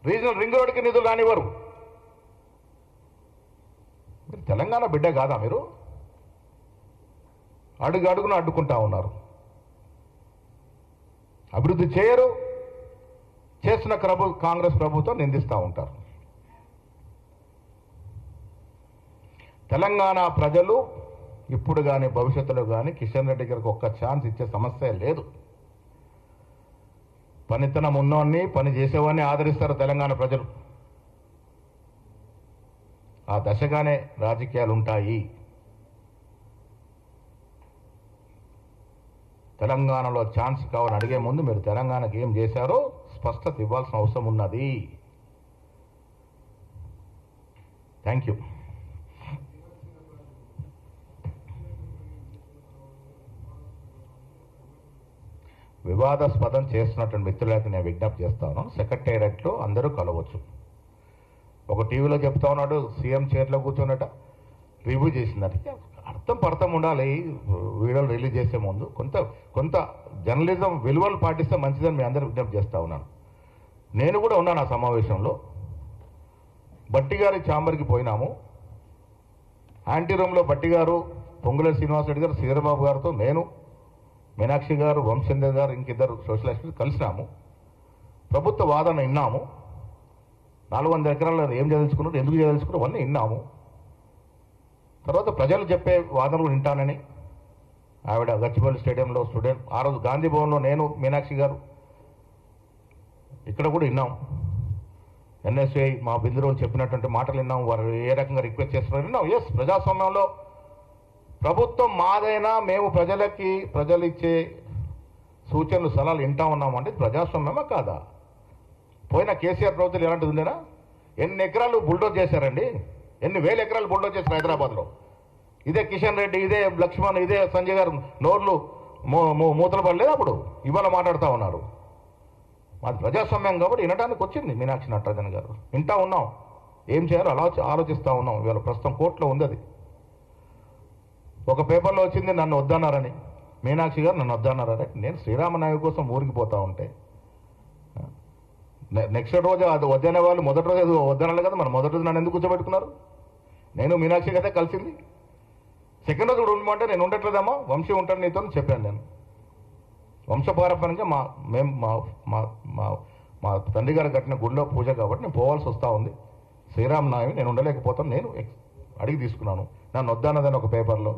Regional ring రోడ్డుకి నిధులు రానివ్వరు. మీరు తెలంగాణ బిడ్డ కాదా? మీరు అడుగు అడుగున అడ్డుకుంటా ఉన్నారు. అభివృద్ధి చేయరు, చేస్తున్న కాంగ్రెస్ ప్రభుత్వం నిందిస్తూ ఉంటారు. తెలంగాణ ప్రజలు ఇప్పుడు కానీ భవిష్యత్తులో కానీ కిషన్ రెడ్డి గారికి ఒక్క ఛాన్స్ ఇచ్చే సమస్య లేదు. పనితనం ఉన్నవాడిని, పని చేసేవాడిని ఆదరిస్తారు తెలంగాణ ప్రజలు. ఆ దశగానే రాజకీయాలు ఉంటాయి. తెలంగాణలో ఛాన్స్ కావాలని అడిగే ముందు మీరు తెలంగాణకి ఏం చేశారో స్పష్టత ఇవ్వాల్సిన అవసరం ఉన్నది. Thank you. వివాదాస్పదం చేస్తున్నటువంటి వ్యక్తులకు నేను విజ్ఞప్తి చేస్తాను, సెక్రటేరియట్లో అందరూ కలవచ్చు. ఒక టీవీలో చెప్తా ఉన్నాడు, సీఎం చైర్లో కూర్చున్నట రివ్యూ చేసిందట. అర్థం ఉండాలి. వీడియోలు రిలీజ్ చేసే ముందు కొంత జర్నలిజం విలువలు పాటిస్తే మంచిదని మీ అందరూ విజ్ఞప్తి చేస్తూ ఉన్నాను. నేను కూడా ఉన్నాను ఆ సమావేశంలో. బట్టి గారి ఛాంబర్కి పోయినాము. యాంటీ రూమ్లో బట్టి గారు, పొంగులేటి శ్రీనివాసరెడ్డి గారు, శ్రీధరబాబు గారితో నేను, మీనాక్షి గారు, వంశేందర్ గారు, ఇంకిద్దరు సోషల్ యాక్టివిస్ట్ కలిసినాము. ప్రభుత్వ వాదన విన్నాము. 400 ఎకరాలు ఏం చదివించుకున్నారు, ఎందుకు చదివించుకున్నారు అవన్నీ విన్నాము. తర్వాత ప్రజలు చెప్పే వాదనలు వింటానని ఆవిడ గచ్చిబౌలి స్టేడియంలో స్టూడెంట్, ఆ రోజు గాంధీ భవన్లో నేను, మీనాక్షి గారు ఇక్కడ కూడా విన్నాం. ఎన్ఎస్ఐ మా బిందులో చెప్పినటువంటి మాటలు విన్నాం. వారు ఏ రకంగా రిక్వెస్ట్ చేస్తున్నారు విన్నాం. ఎస్, ప్రజాస్వామ్యంలో ప్రభుత్వం మాదైనా మేము ప్రజలు ఇచ్చే సూచనలు సలహాలు వింటా ఉన్నామంటే ప్రజాస్వామ్యమా కాదా? పోయిన కేసీఆర్ ప్రభుత్వం ఎలాంటిది ఉండేనా? ఎన్ని ఎకరాలు బుల్డోజ్ చేశారండి, ఎన్ని వేల ఎకరాలు బుల్డోజ్ చేశారు హైదరాబాద్లో. ఇదే కిషన్ రెడ్డి, ఇదే లక్ష్మణ్, ఇదే సంజయ్ గారు నోర్లు మూతలు పడలేదు. అప్పుడు ఇవాళ మాట్లాడుతూ ఉన్నారు. మాది ప్రజాస్వామ్యం కాబట్టి వినడానికి వచ్చింది మీనాక్షి నటరాజన్ గారు. వింటా ఉన్నాం, ఏం చేయాలో అలా ఆలోచిస్తూ ఉన్నాం. ఇవాళ ప్రస్తుతం కోర్టులో ఉంది అది. ఒక పేపర్లో వచ్చింది నన్ను వద్దన్నారని, మీనాక్షి గారు నన్ను వద్దన్నారని. నేను శ్రీరామనాయకు కోసం ఊరికి పోతా ఉంటే నెక్స్ట్ రోజు అది వద్దనే వాళ్ళు మొదటి రోజు వద్దనాలి కదా, మరి మొదటి రోజు నన్ను ఎందుకు కూర్చోబెట్టుకున్నారు? నేను మీనాక్షి కదా కలిసింది. సెకండ్ రోజు కూడా ఉండమంటే నేను ఉండట్లేదమ్మా, వంశీ ఉంటాను నీతో చెప్పాను. నేను వంశపారంపర్యంగా మా తండ్రి గారు కట్టిన గుడిలో పూజ కాబట్టి నేను పోవాల్సి వస్తూ ఉంది. శ్రీరామనవమి నేను ఉండలేకపోతాను, నేను అడిగి తీసుకున్నాను. నన్ను వద్దన్నదని ఒక పేపర్లో.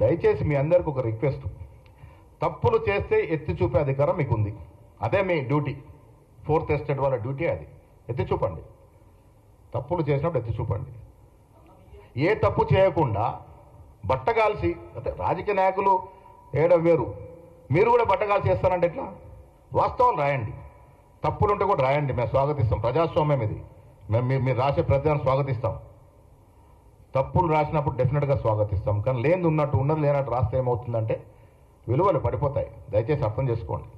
దయచేసి మీ అందరికి ఒక రిక్వెస్ట్, తప్పులు చేస్తే ఎత్తి చూపే అధికారం మీకు ఉంది. అదే మీ డ్యూటీ. 4th ఎస్టేట్ వాళ్ళ డ్యూటీ అది. ఎత్తి చూపండి, తప్పులు చేసినప్పుడు ఎత్తి చూపండి. ఏ తప్పు చేయకుండా బట్టగాల్సి, అంటే రాజకీయ నాయకులు ఏడం వేరు, మీరు కూడా బట్టగాల్సి చేస్తారంటే ఎట్లా? వాస్తవాలు రాయండి, తప్పులుంటే కూడా రాయండి. మేము స్వాగతిస్తాం. ప్రజాస్వామ్యం ఇది. మీరు రాసే ప్రతిదాన్ని స్వాగతిస్తాం. తప్పులు రాసినప్పుడు డెఫినెట్గా స్వాగతిస్తాం. కానీ లేనిది ఉన్నట్టు, ఉన్నది లేనట్టు రాస్తే ఏమవుతుందంటే విలువలు పడిపోతాయి. దయచేసి అర్థం చేసుకోండి.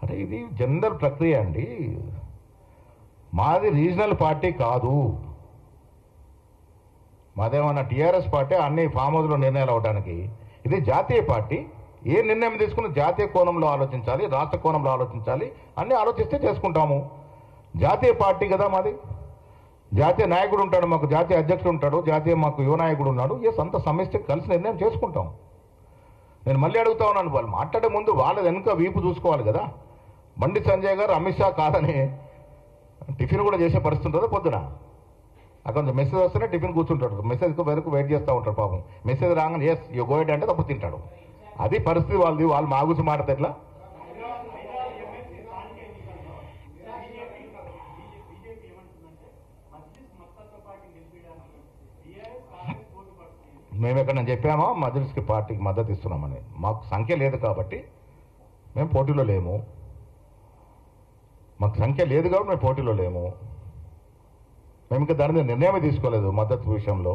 అంటే ఇది జనరల్ ప్రక్రియ అండి. మాది రీజనల్ పార్టీ కాదు. మాదేమన్నా టీఆర్ఎస్ పార్టీ అన్ని ఫామ్ హౌస్లో నిర్ణయాలు అవడానికి. ఇది జాతీయ పార్టీ. ఏ నిర్ణయం తీసుకున్న జాతీయ కోణంలో ఆలోచించాలి, రాష్ట్ర కోణంలో ఆలోచించాలి. అన్నీ ఆలోచిస్తే చేసుకుంటాము. జాతీయ పార్టీ కదా మాది. జాతీయ నాయకుడు ఉంటాడు, మాకు జాతీయ అధ్యక్షుడు ఉంటాడు, జాతీయ మాకు యువ నాయకుడు ఉన్నాడు. అంత సమిష్టి కలిసి నిర్ణయం చేసుకుంటాం. నేను మళ్ళీ అడుగుతా ఉన్నాను, వాళ్ళు మాట్లాడే ముందు వాళ్ళ వెనుక వీపు చూసుకోవాలి కదా. బండి సంజయ్ గారు అమిత్ షా కాదని టిఫిన్ కూడా చేసే పరిస్థితి ఉంటుందో పొద్దున? అక్కడ మెసేజ్ వస్తేనే టిఫిన్ కూర్చుంటాడు, మెసేజ్ వరకు వెయిట్ చేస్తూ ఉంటాడు పాపం. మెసేజ్ రాగానే ఎస్ యూ గో ఎట్ అంటే తప్పుడు తింటాడు. అది పరిస్థితి వాళ్ళది. వాళ్ళు మా గురించి మాట్లాడితే ఎట్లా? మేము ఎక్కడ చెప్పామా మజ్లిస్కి పార్టీకి మద్దతు ఇస్తున్నామని? మాకు సంఖ్య లేదు కాబట్టి మేము పోటీలో లేము. మాకు సంఖ్య లేదు కాబట్టి మేము పోటీలో లేము. మేము ఇంకా దాని మీద నిర్ణయమే తీసుకోలేదు మద్దతు విషయంలో.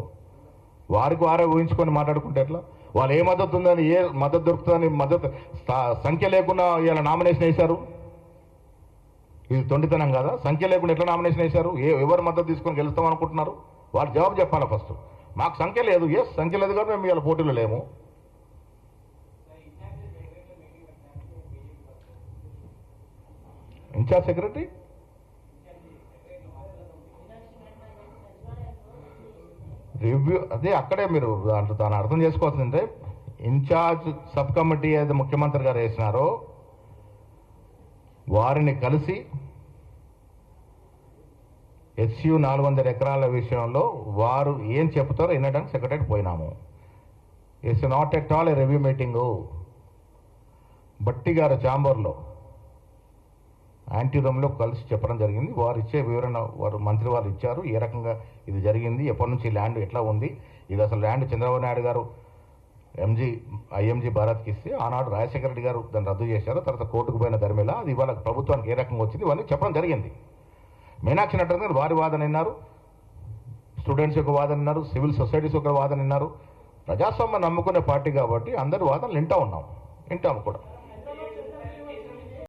వారికి వారే ఊహించుకొని మాట్లాడుకుంటే ఎట్లా? వాళ్ళు ఏ మద్దతు ఉందని, ఏ మద్దతు దొరుకుతుందని మద్దతు సంఖ్య లేకుండా ఇలా నామినేషన్ వేశారు. ఇది తొండితనం కాదా? సంఖ్య లేకుండా ఎట్లా నామినేషన్ వేశారు? ఎవరు మద్దతు తీసుకొని గెలుస్తాం అనుకుంటున్నారు? వాళ్ళు జవాబు చెప్పాలి ఫస్ట్. మాకు సంఖ్య లేదు. సంఖ్య లేదు కాబట్టి మేము ఇలా పోటీలో లేము. ఇన్ఛార్జ్ సెక్రటరీ రివ్యూ అదే అక్కడే మీరు దాన్ని అర్థం చేసుకోవాల్సిందంటే ఇన్ఛార్జ్ సబ్ కమిటీ ఏదైతే ముఖ్యమంత్రి గారు వేసినారో వారిని కలిసి SU 400 ఎకరాల విషయంలో వారు ఏం చెప్తారో వినడానికి సెక్రటరీ పోయినాము. It's not at all A review meeting. బట్టి గారు ఛాంబర్లో యాంటీరూమ్లో కలిసి చెప్పడం జరిగింది. వారు ఇచ్చే వివరణ వారు మంత్రి వారు ఇచ్చారు. ఏ రకంగా ఇది జరిగింది, ఎప్పటి నుంచి ల్యాండ్ ఎట్లా ఉంది, ఇది అసలు ల్యాండ్ చంద్రబాబు నాయుడు గారు IMG భారత్కి ఇస్తే ఆనాడు రాజశేఖర రెడ్డి గారు దాన్ని రద్దు చేశారు. తర్వాత కోర్టుకు పోయిన ధర్మేలా అది ఇవాళ ప్రభుత్వానికి ఏ రకంగా వచ్చింది ఇవన్నీ చెప్పడం జరిగింది. మీనాక్షి నటరాజన్ గారు వారి వాదన విన్నారు, స్టూడెంట్స్ యొక్క వాదన విన్నారు, సివిల్ సొసైటీస్ యొక్క వాదన విన్నారు. ప్రజాస్వామ్యం నమ్ముకునే పార్టీ కాబట్టి అందరి వాదనలు వింటాము కూడా.